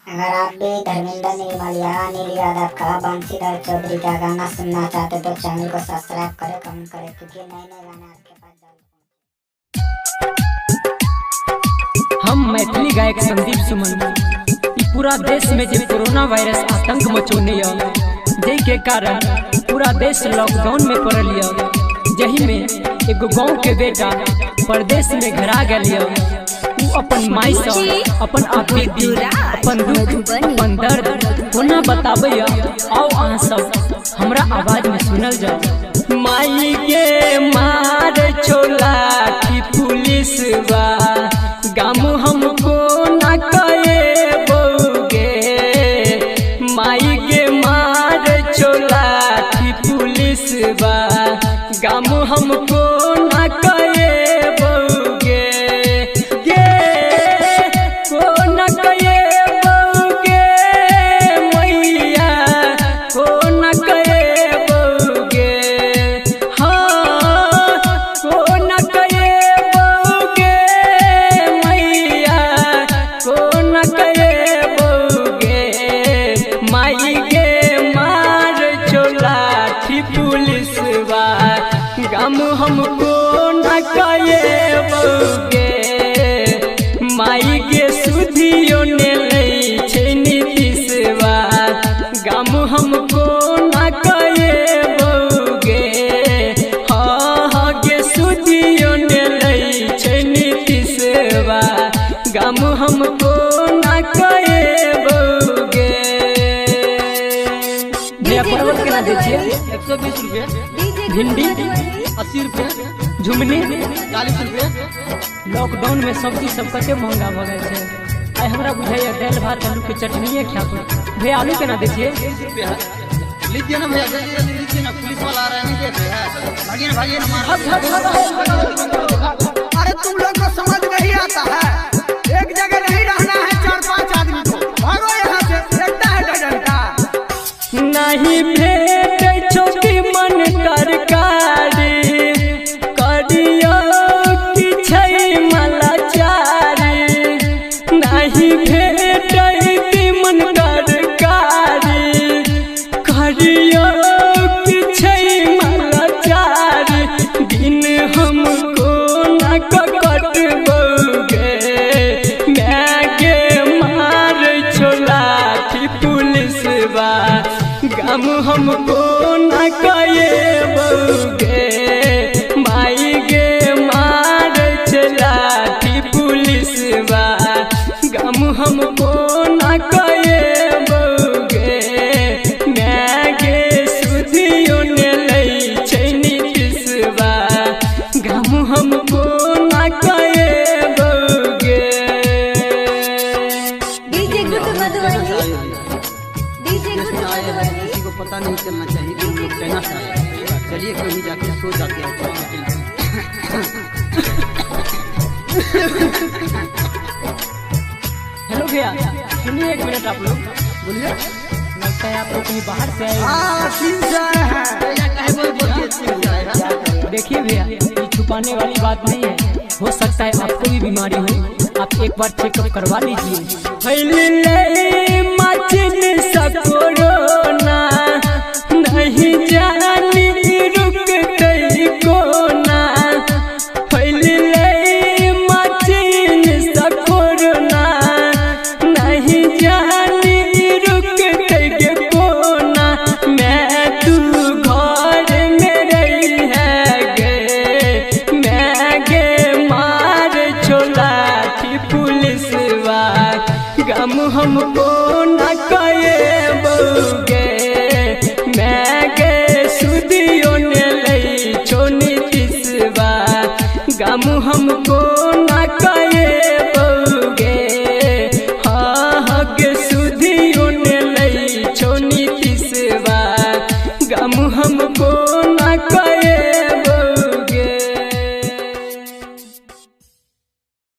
अगर आप भी धर्मेंद्र निर्मलिया अनिल यादव का बंशीधर चौधरी का गाना सुनना चाहते तो चैनल को सब्सक्राइब करें, कमेंट करें, क्योंकि नए नए गाने आपके पास जल्द। हम मैथिली गायक संदीप सुमन पूरा देश में जो कोरोना वायरस आतंक मचौने जे के कारण पूरा देश लॉकडाउन में पड़ल जही में एगो गाँव के बेटा परदेश में घरा गया अपन माई से अपन आपी अपन दुख अपन दर्द कोना बताबे आओ अहाँ सब हमरा आवाज में सुनल जाओ। माई के मार छोला की पुलिस बा गाम हमको न कहे बोगे, माई के मार छोला की पुलिस बा गाम हमको न कहे गम हमको न कहे बोगे, माई के सुधियो ने लई छे नीतीशवा गम हमको न कहे बोगे। हाँ हाँ के सुधियो ने लई छे नीतीशवा गम हमको न कहे बोगे। भैया परवल केना दे छियै? 120 रुपया। भिंडी 80 रुपये, झुमनी 40 रुपये। लॉकडाउन में सब्जी सब कते महंगा भ गए छे। आई हमरा बुझाइए दाल भात आलू के चटनी खा पर। भैया आलू केना दे छियै? 20 रुपया। लीजिए ना भैया, जल्दी लीजिए ना, पुलिस वाला आ रहा है, नहीं देते हैं। भागिए ना अरे तुम लोग को समझ नहीं आता है, एक जगह नहीं रहना है 4-5 आदमी को। भागो यहाँ से, देखता है डजन का नहीं भेट छोटी मन कर गम हमको न कहे बोगे, माई गे मार चला थी पुलिस बा गम हमको न कहे बोगे। मैं गे सुधियो ने लई छे नीतीशवा गम हमको न कहे बोगे। किसी को पता नहीं चलना चाहिए कि हम लोग कहना चाहते हैं। चलिए कहीं जाके सो जाते हैं। हेलो भैया सुनिए, 1 मिनट आप लोग बोलिए। लगता है आप लोग कहीं बाहर से आए। देखिए भैया, ये छुपाने वाली बात नहीं है। हो सकता है आपको भी बीमारी हो, आप एक बार चेकअप करवा लीजिए। कोरोना नहीं जानी रुक गई कोना, कोरोना नहीं जानी रुक गई कोना। मैं तू घर में रही है गे, मैं गे मार छोला थी पुलिसवा गम हमको